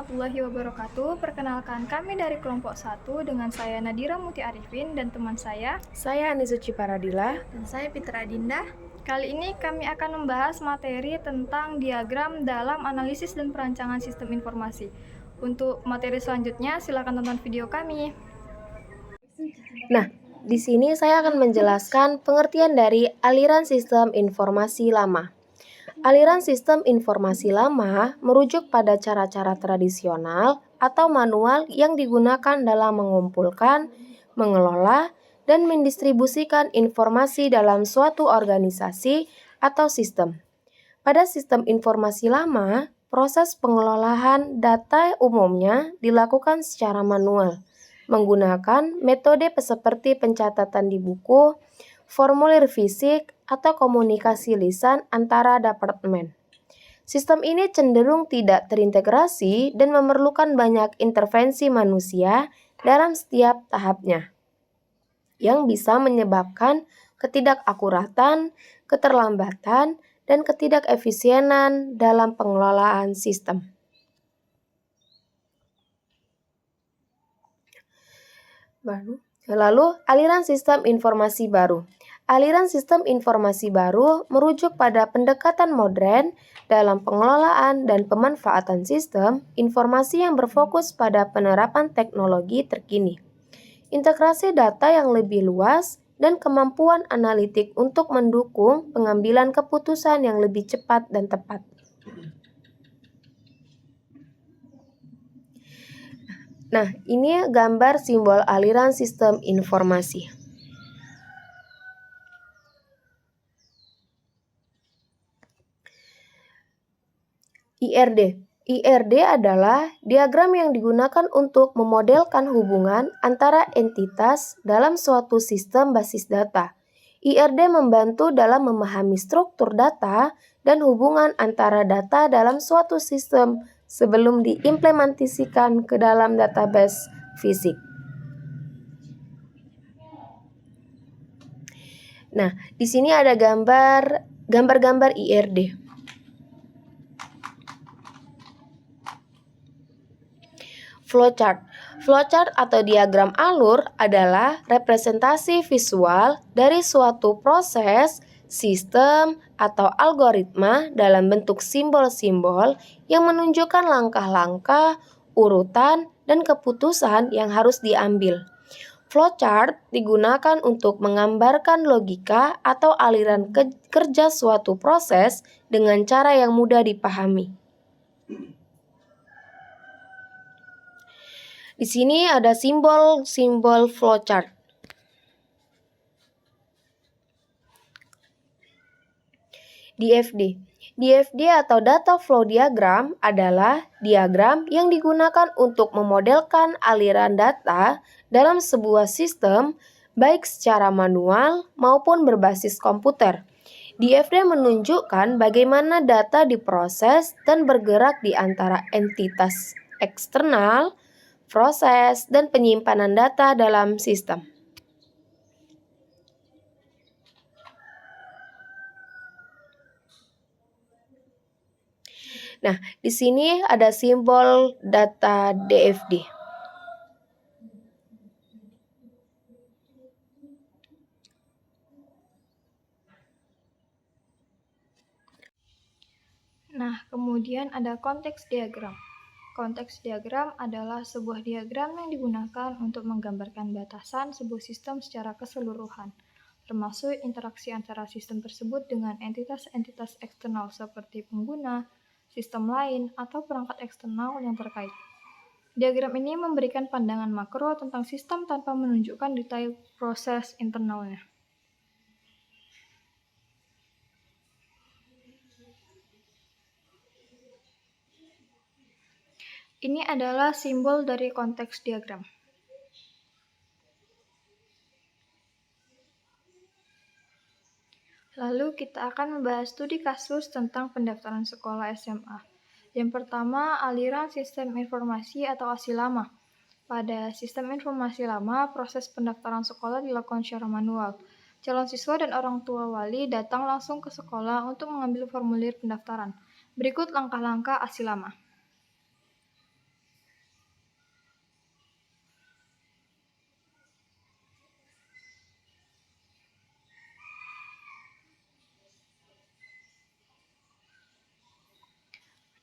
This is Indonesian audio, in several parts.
warahmatullahi wabarakatuh. Perkenalkan kami dari kelompok 1 dengan saya Nadira Muti Arifin dan teman Saya Anisuci Paradila. Dan saya Fitra Dinda. Kali ini kami akan membahas materi tentang diagram dalam analisis dan perancangan sistem informasi. Untuk materi selanjutnya, silakan tonton video kami. Nah, di sini saya akan menjelaskan pengertian dari aliran sistem informasi lama. Aliran sistem informasi lama merujuk pada cara-cara tradisional atau manual yang digunakan dalam mengumpulkan, mengelola, dan mendistribusikan informasi dalam suatu organisasi atau sistem. Pada sistem informasi lama, proses pengelolaan data umumnya dilakukan secara manual, menggunakan metode seperti pencatatan di buku, formulir fisik, atau komunikasi lisan antara departemen. Sistem ini cenderung tidak terintegrasi dan memerlukan banyak intervensi manusia dalam setiap tahapnya, yang bisa menyebabkan ketidakakuratan, keterlambatan, dan ketidakefisienan dalam pengelolaan sistem. Lalu, aliran sistem informasi baru. Aliran sistem informasi baru merujuk pada pendekatan modern dalam pengelolaan dan pemanfaatan sistem informasi yang berfokus pada penerapan teknologi terkini, integrasi data yang lebih luas, dan kemampuan analitik untuk mendukung pengambilan keputusan yang lebih cepat dan tepat. Nah, ini gambar simbol aliran sistem informasi. IRD. IRD adalah diagram yang digunakan untuk memodelkan hubungan antara entitas dalam suatu sistem basis data. IRD membantu dalam memahami struktur data dan hubungan antara data dalam suatu sistem sebelum diimplementasikan ke dalam database fisik. Nah, di sini ada gambar-gambar IRD. Flowchart. Flowchart atau diagram alur adalah representasi visual dari suatu proses, sistem, atau algoritma dalam bentuk simbol-simbol yang menunjukkan langkah-langkah, urutan, dan keputusan yang harus diambil. Flowchart digunakan untuk menggambarkan logika atau aliran kerja suatu proses dengan cara yang mudah dipahami. Di sini ada simbol flowchart. DFD. DFD atau Data Flow Diagram adalah diagram yang digunakan untuk memodelkan aliran data dalam sebuah sistem baik secara manual maupun berbasis komputer. DFD menunjukkan bagaimana data diproses dan bergerak di antara entitas eksternal, proses, dan penyimpanan data dalam sistem. Nah, di sini ada simbol data DFD. Nah, kemudian ada konteks diagram. Konteks diagram adalah sebuah diagram yang digunakan untuk menggambarkan batasan sebuah sistem secara keseluruhan, termasuk interaksi antara sistem tersebut dengan entitas-entitas eksternal seperti pengguna, sistem lain, atau perangkat eksternal yang terkait. Diagram ini memberikan pandangan makro tentang sistem tanpa menunjukkan detail proses internalnya. Ini adalah simbol dari konteks diagram. Lalu kita akan membahas studi kasus tentang pendaftaran sekolah SMA. Yang pertama, aliran sistem informasi atau ASI lama. Pada sistem informasi lama, proses pendaftaran sekolah dilakukan secara manual. Calon siswa dan orang tua wali datang langsung ke sekolah untuk mengambil formulir pendaftaran. Berikut langkah-langkah ASI lama.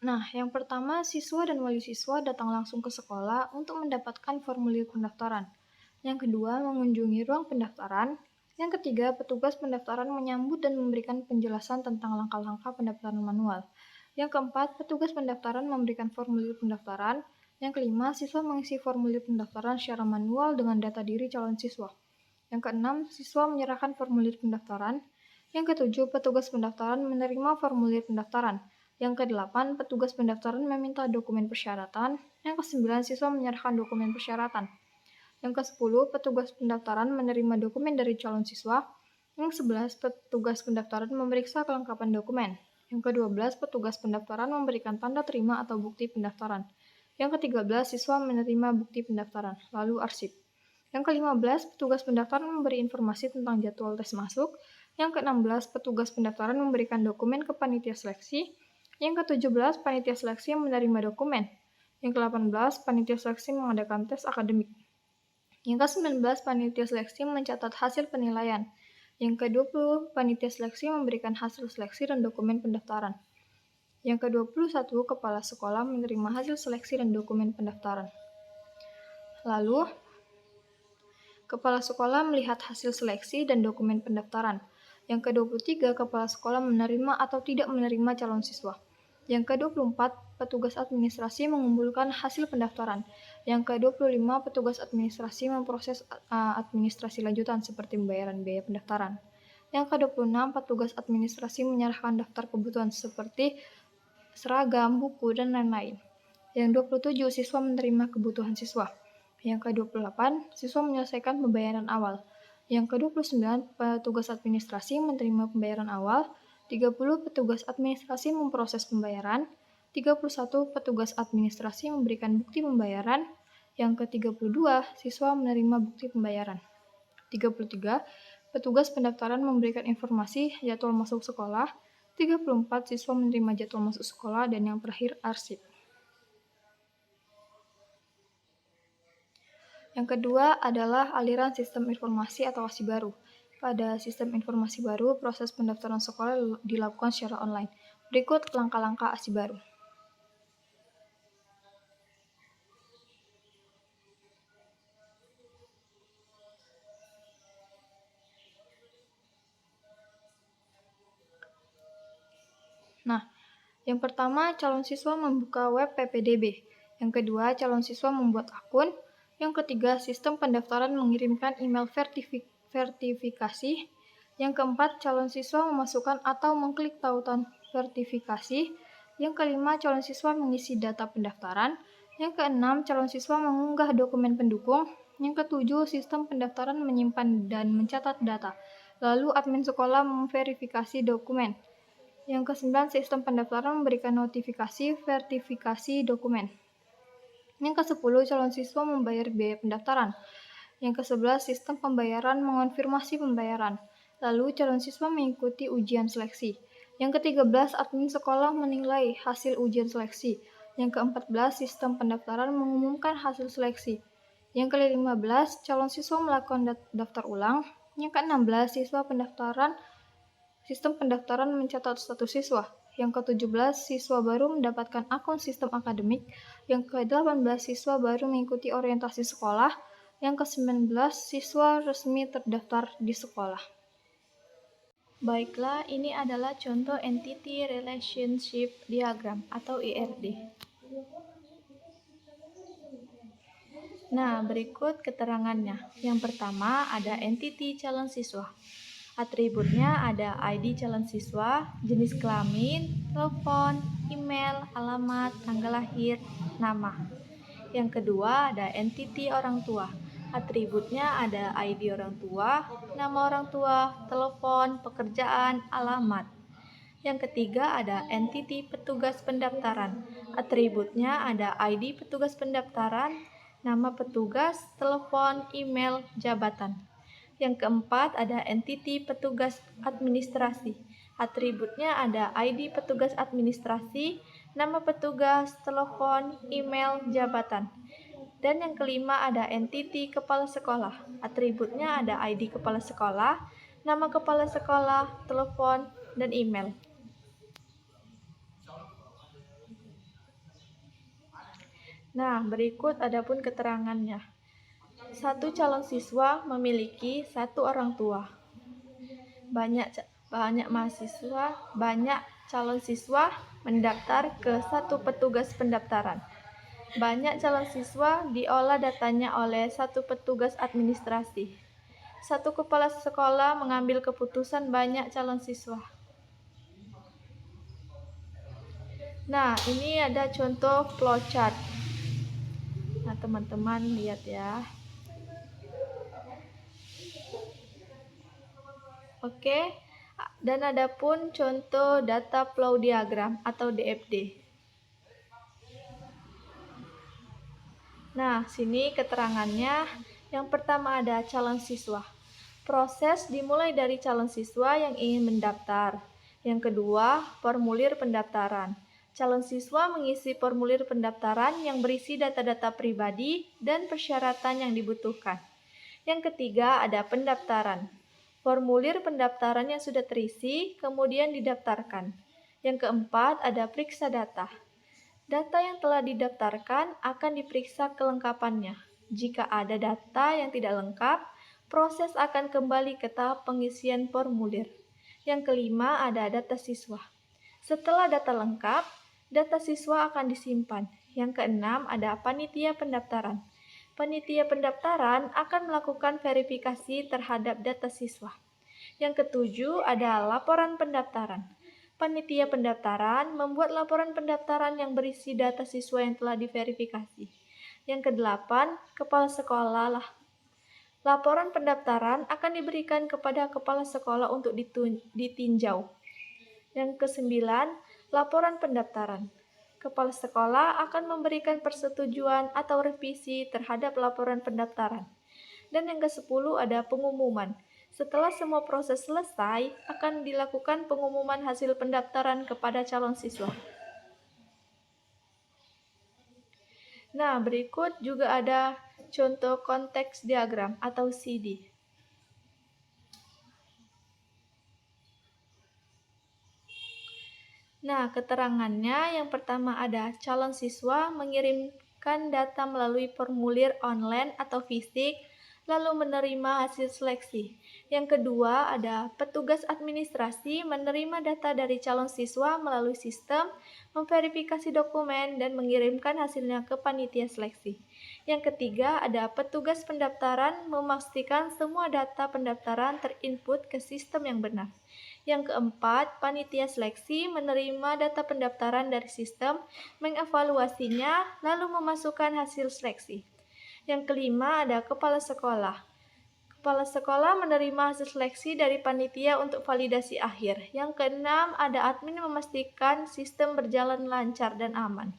Nah, yang pertama, siswa dan wali siswa datang langsung ke sekolah untuk mendapatkan formulir pendaftaran. Yang kedua, mengunjungi ruang pendaftaran. Yang ketiga, petugas pendaftaran menyambut dan memberikan penjelasan tentang langkah-langkah pendaftaran manual. Yang keempat, petugas pendaftaran memberikan formulir pendaftaran. Yang kelima, siswa mengisi formulir pendaftaran secara manual dengan data diri calon siswa. Yang keenam, siswa menyerahkan formulir pendaftaran. Yang ketujuh, petugas pendaftaran menerima formulir pendaftaran. Yang kedelapan, petugas pendaftaran meminta dokumen persyaratan. Yang kesembilan, siswa menyerahkan dokumen persyaratan. Yang ke-10, petugas pendaftaran menerima dokumen dari calon siswa. Yang ke-11, petugas pendaftaran memeriksa kelengkapan dokumen. Yang ke-12, petugas pendaftaran memberikan tanda terima atau bukti pendaftaran. Yang ke-13, siswa menerima bukti pendaftaran, lalu arsip. Yang ke-15, petugas pendaftaran memberi informasi tentang jadwal tes masuk. Yang ke-16, petugas pendaftaran memberikan dokumen ke panitia seleksi. Yang ke-17, panitia seleksi menerima dokumen. Yang ke-18, panitia seleksi mengadakan tes akademik. Yang ke-19, panitia seleksi mencatat hasil penilaian. Yang ke-20, panitia seleksi memberikan hasil seleksi dan dokumen pendaftaran. Yang ke-21, kepala sekolah menerima hasil seleksi dan dokumen pendaftaran. Lalu, kepala sekolah melihat hasil seleksi dan dokumen pendaftaran. Yang ke-23, kepala sekolah menerima atau tidak menerima calon siswa. Yang ke-24, petugas administrasi mengumpulkan hasil pendaftaran. Yang ke-25, petugas administrasi memproses administrasi lanjutan seperti pembayaran biaya pendaftaran. Yang ke-26, petugas administrasi menyerahkan daftar kebutuhan seperti seragam, buku, dan lain-lain. Yang 27, siswa menerima kebutuhan siswa. Yang ke-28, siswa menyelesaikan pembayaran awal. Yang ke-29, petugas administrasi menerima pembayaran awal. 30, petugas administrasi memproses pembayaran. 31, petugas administrasi memberikan bukti pembayaran. Yang ke-32, siswa menerima bukti pembayaran. 33, petugas pendaftaran memberikan informasi jadwal masuk sekolah. 34, siswa menerima jadwal masuk sekolah. Dan yang terakhir, arsip. Yang kedua adalah aliran sistem informasi atau ASI baru. Pada sistem informasi baru, proses pendaftaran sekolah dilakukan secara online. Berikut langkah-langkah ASI baru. Nah, yang pertama, calon siswa membuka web PPDB. Yang kedua, calon siswa membuat akun. Yang ketiga, sistem pendaftaran mengirimkan email verifikasi. Yang keempat, calon siswa memasukkan atau mengklik tautan verifikasi. Yang kelima, calon siswa mengisi data pendaftaran. Yang keenam, calon siswa mengunggah dokumen pendukung. Yang ketujuh, sistem pendaftaran menyimpan dan mencatat data. Lalu admin sekolah memverifikasi dokumen. Yang ke-9, sistem pendaftaran memberikan notifikasi verifikasi dokumen. Yang ke-10, calon siswa membayar biaya pendaftaran. Yang ke-11, sistem pembayaran mengonfirmasi pembayaran. Lalu, calon siswa mengikuti ujian seleksi. Yang ke-13, admin sekolah menilai hasil ujian seleksi. Yang ke-14, sistem pendaftaran mengumumkan hasil seleksi. Yang ke-15, calon siswa melakukan daftar ulang. Yang ke-16, sistem pendaftaran mencatat status siswa. Yang ke-17, siswa baru mendapatkan akun sistem akademik. Yang ke-18, siswa baru mengikuti orientasi sekolah. Yang ke-19, siswa resmi terdaftar di sekolah. Baiklah, ini adalah contoh Entity Relationship Diagram atau ERD. Nah, berikut keterangannya. Yang pertama, ada entity calon siswa. Atributnya ada ID calon siswa, jenis kelamin, telepon, email, alamat, tanggal lahir, nama. Yang kedua ada entity orang tua. Atributnya ada ID orang tua, nama orang tua, telepon, pekerjaan, alamat. Yang ketiga ada entity petugas pendaftaran. Atributnya ada ID petugas pendaftaran, nama petugas, telepon, email, jabatan. Yang keempat ada entity petugas administrasi. Atributnya ada ID petugas administrasi, nama petugas, telepon, email, jabatan. Dan yang kelima ada entity kepala sekolah. Atributnya ada ID kepala sekolah, nama kepala sekolah, telepon, dan email. Nah, berikut adapun keterangannya. Satu calon siswa memiliki satu orang tua. Banyak calon siswa mendaftar ke satu petugas pendaftaran. Banyak calon siswa diolah datanya oleh satu petugas administrasi. Satu kepala sekolah mengambil keputusan banyak calon siswa. Nah, ini ada contoh flowchart. Nah, teman-teman lihat ya. Oke, dan ada pun contoh data flow diagram atau DFD. Nah, sini keterangannya. Yang pertama ada calon siswa. Proses dimulai dari calon siswa yang ingin mendaftar. Yang kedua, formulir pendaftaran. Calon siswa mengisi formulir pendaftaran yang berisi data-data pribadi dan persyaratan yang dibutuhkan. Yang ketiga, ada pendaftaran. Formulir pendaftaran yang sudah terisi, kemudian didaftarkan. Yang keempat, ada periksa data. Data yang telah didaftarkan akan diperiksa kelengkapannya. Jika ada data yang tidak lengkap, proses akan kembali ke tahap pengisian formulir. Yang kelima, ada data siswa. Setelah data lengkap, data siswa akan disimpan. Yang keenam, ada panitia pendaftaran. Panitia pendaftaran akan melakukan verifikasi terhadap data siswa. Yang ketujuh, ada laporan pendaftaran. Panitia pendaftaran membuat laporan pendaftaran yang berisi data siswa yang telah diverifikasi. Yang kedelapan, kepala sekolah lah. Laporan pendaftaran akan diberikan kepada kepala sekolah untuk ditinjau. Yang kesembilan, laporan pendaftaran. Kepala sekolah akan memberikan persetujuan atau revisi terhadap laporan pendaftaran. Dan yang ke-10 ada pengumuman. Setelah semua proses selesai, akan dilakukan pengumuman hasil pendaftaran kepada calon siswa. Nah, berikut juga ada contoh konteks diagram atau CD. Nah, keterangannya yang pertama ada calon siswa mengirimkan data melalui formulir online atau fisik, lalu menerima hasil seleksi. Yang kedua ada petugas administrasi menerima data dari calon siswa melalui sistem, memverifikasi dokumen, dan mengirimkan hasilnya ke panitia seleksi. Yang ketiga ada petugas pendaftaran memastikan semua data pendaftaran terinput ke sistem yang benar. Yang keempat, panitia seleksi menerima data pendaftaran dari sistem, mengevaluasinya, lalu memasukkan hasil seleksi. Yang kelima ada kepala sekolah. Kepala sekolah menerima hasil seleksi dari panitia untuk validasi akhir. Yang keenam ada admin memastikan sistem berjalan lancar dan aman.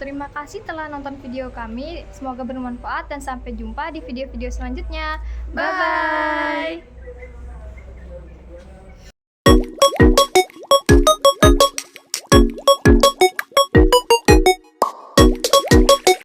Terima kasih telah nonton video kami. Semoga bermanfaat dan sampai jumpa di video-video selanjutnya. Bye-bye.